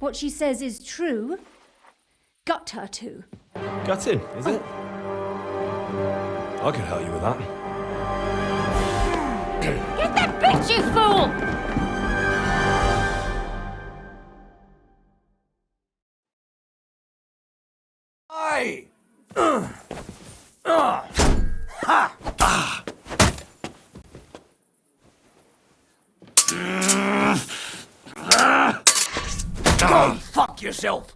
what she says is true, gut her to. Gutting, is it? I could help you with that. Get that bitch, you fool! Aye! Go fuck yourself!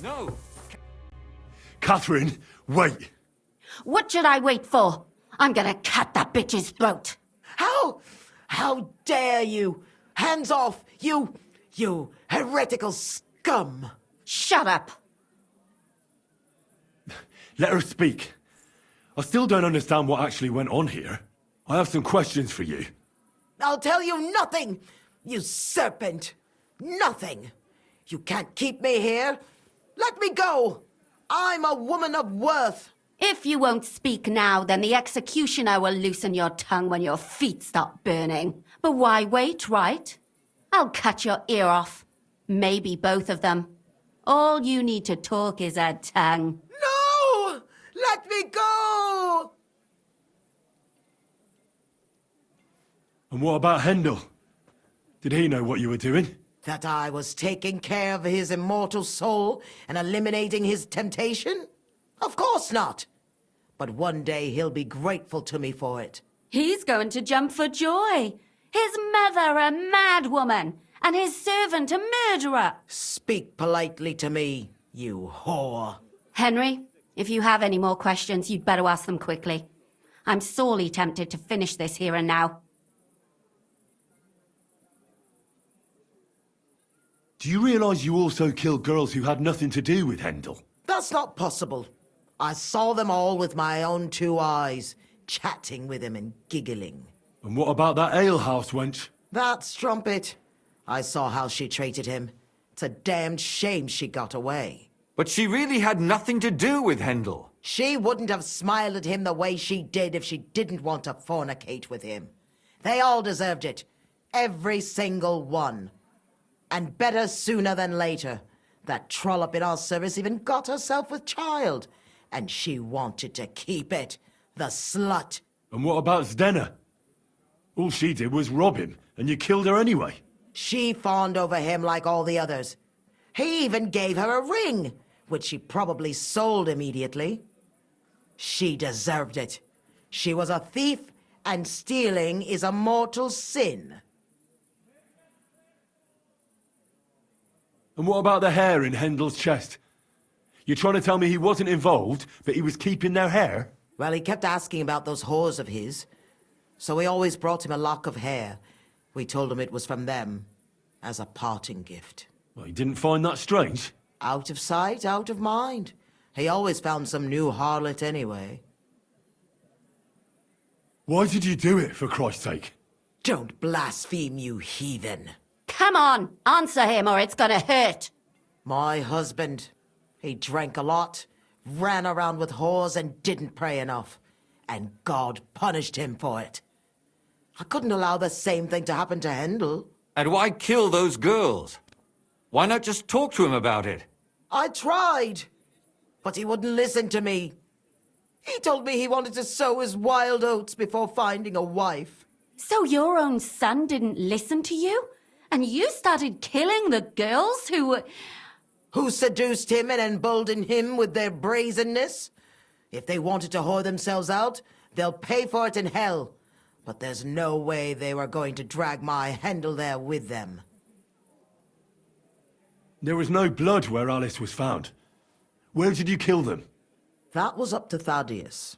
No! Catherine, wait! What should I wait for? I'm gonna cut that bitch's throat. How dare you? Hands off, you heretical scum! Shut up. Let her speak. I still don't understand what actually went on here. I have some questions for you. I'll tell you nothing, you serpent! Nothing! You can't keep me here! Let me go! I'm a woman of worth! If you won't speak now, then the executioner will loosen your tongue when your feet stop burning. But why wait, right? I'll cut your ear off. Maybe both of them. All you need to talk is a tongue. No! Let me go! And what about Hendel? Did he know what you were doing? That I was taking care of his immortal soul and eliminating his temptation? Of course not. But one day he'll be grateful to me for it. He's going to jump for joy. His mother a madwoman, and his servant a murderer. Speak politely to me, you whore. Henry, if you have any more questions, you'd better ask them quickly. I'm sorely tempted to finish this here and now. Do you realize you also killed girls who had nothing to do with Hendel? That's not possible. I saw them all with my own two eyes, chatting with him and giggling. And what about that alehouse wench? That strumpet. I saw how she treated him. It's a damned shame she got away. But she really had nothing to do with Hendel. She wouldn't have smiled at him the way she did if she didn't want to fornicate with him. They all deserved it. Every single one. And better sooner than later. That trollop in our service even got herself with child. And she wanted to keep it. The slut. And what about Zdena? All she did was rob him, and you killed her anyway. She fawned over him like all the others. He even gave her a ring, which she probably sold immediately. She deserved it. She was a thief, and stealing is a mortal sin. And what about the hair in Hendel's chest? You're trying to tell me he wasn't involved, but he was keeping their hair? Well, he kept asking about those whores of his. So we always brought him a lock of hair. We told him it was from them, as a parting gift. Well, he didn't find that strange? Out of sight, out of mind. He always found some new harlot anyway. Why did you do it, for Christ's sake? Don't blaspheme, you heathen. Come on, answer him or it's gonna hurt. My husband, he drank a lot, ran around with whores and didn't pray enough. And God punished him for it. I couldn't allow the same thing to happen to Hendel. And why kill those girls? Why not just talk to him about it? I tried, but he wouldn't listen to me. He told me he wanted to sow his wild oats before finding a wife. So your own son didn't listen to you? And you started killing the girls Who seduced him and emboldened him with their brazenness? If they wanted to whore themselves out, they'll pay for it in hell. But there's no way they were going to drag my Hendel there with them. There was no blood where Alice was found. Where did you kill them? That was up to Thaddeus.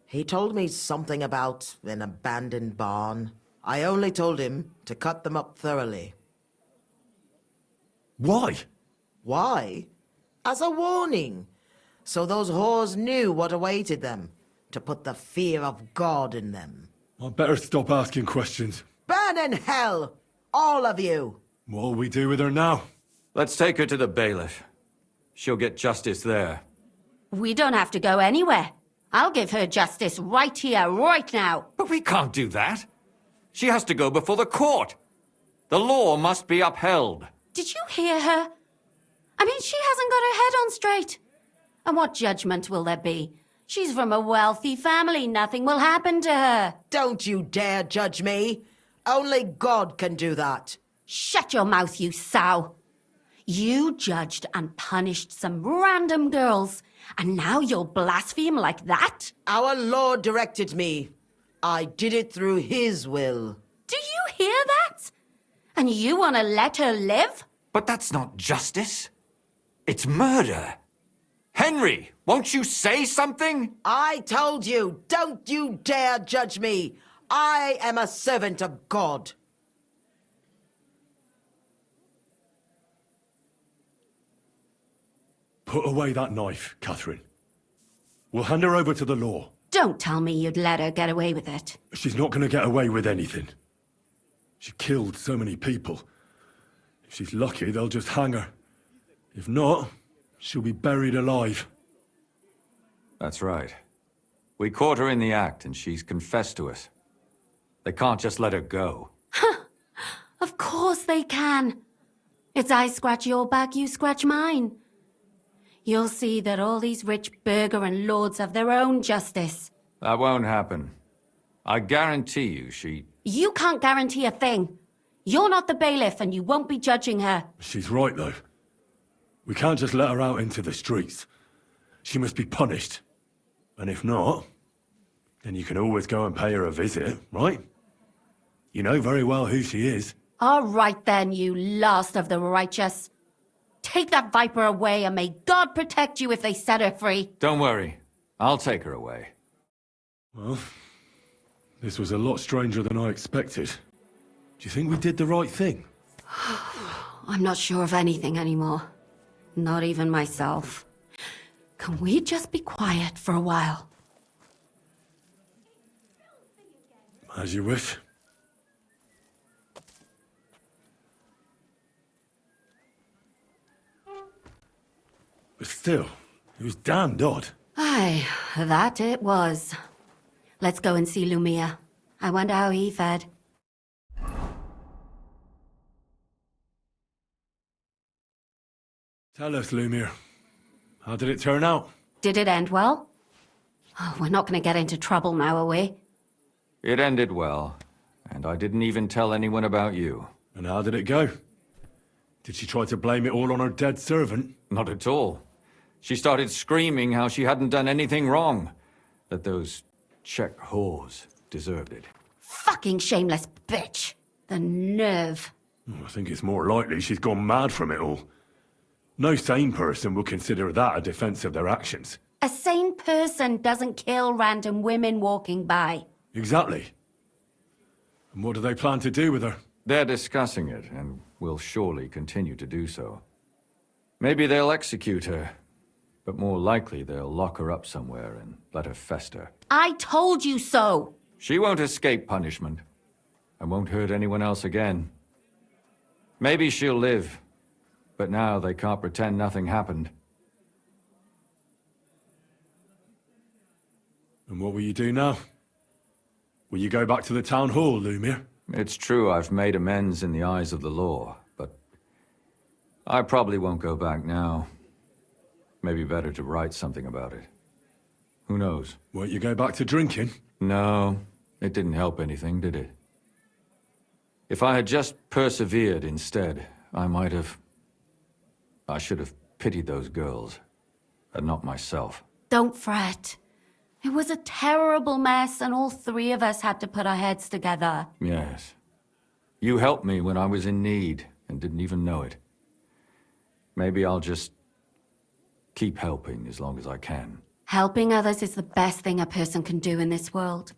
He told me something about an abandoned barn. I only told him to cut them up thoroughly. Why? Why? As a warning, so those whores knew what awaited them, to put the fear of God in them. I'd better stop asking questions. Burn in hell, all of you! What'll we do with her now? Let's take her to the bailiff. She'll get justice there. We don't have to go anywhere. I'll give her justice right here, right now. But we can't do that. She has to go before the court. The law must be upheld. Did you hear her? I mean, she hasn't got her head on straight. And what judgment will there be? She's from a wealthy family. Nothing will happen to her. Don't you dare judge me. Only God can do that. Shut your mouth, you sow. You judged and punished some random girls, and now you'll blaspheme like that? Our Lord directed me. I did it through His will. Do you hear that? And you want to let her live? But that's not justice. It's murder. Henry, won't you say something? I told you, don't you dare judge me. I am a servant of God. Put away that knife, Catherine. We'll hand her over to the law. Don't tell me you'd let her get away with it. She's not going to get away with anything. She killed so many people. If she's lucky, they'll just hang her. If not, she'll be buried alive. That's right. We caught her in the act, and she's confessed to us. They can't just let her go. Of course they can. It's I scratch your back, you scratch mine. You'll see that all these rich burgher and lords have their own justice. That won't happen. I guarantee you she... You can't guarantee a thing. You're not the bailiff and you won't be judging her. She's right, though. We can't just let her out into the streets. She must be punished. And if not, then you can always go and pay her a visit, right? You know very well who she is. All right then, you last of the righteous. Take that viper away and may God protect you if they set her free. Don't worry. I'll take her away. Well, this was a lot stranger than I expected. Do you think we did the right thing? I'm not sure of anything anymore. Not even myself. Can we just be quiet for a while? As you wish. But still, it was damned odd. Aye, that it was. Let's go and see Lumia. I wonder how he fared. Tell us, Lumiere. How did it turn out? Did it end well? Oh, we're not going to get into trouble now, are we? It ended well, and I didn't even tell anyone about you. And how did it go? Did she try to blame it all on her dead servant? Not at all. She started screaming how she hadn't done anything wrong. That those Czech whores deserved it. Fucking shameless bitch. The nerve. I think it's more likely she's gone mad from it all. No sane person would consider that a defense of their actions. A sane person doesn't kill random women walking by. Exactly. And what do they plan to do with her? They're discussing it, and will surely continue to do so. Maybe they'll execute her, but more likely they'll lock her up somewhere and let her fester. I told you so! She won't escape punishment, and won't hurt anyone else again. Maybe she'll live, but now they can't pretend nothing happened. And what will you do now? Will you go back to the town hall, Lumiere? It's true I've made amends in the eyes of the law, but I probably won't go back now. Maybe better to write something about it. Who knows? Won't you go back to drinking? No, it didn't help anything, did it? If I had just persevered instead, I should have pitied those girls, and not myself. Don't fret. It was a terrible mess, and all three of us had to put our heads together. Yes. You helped me when I was in need, and didn't even know it. Maybe I'll just keep helping as long as I can. Helping others is the best thing a person can do in this world.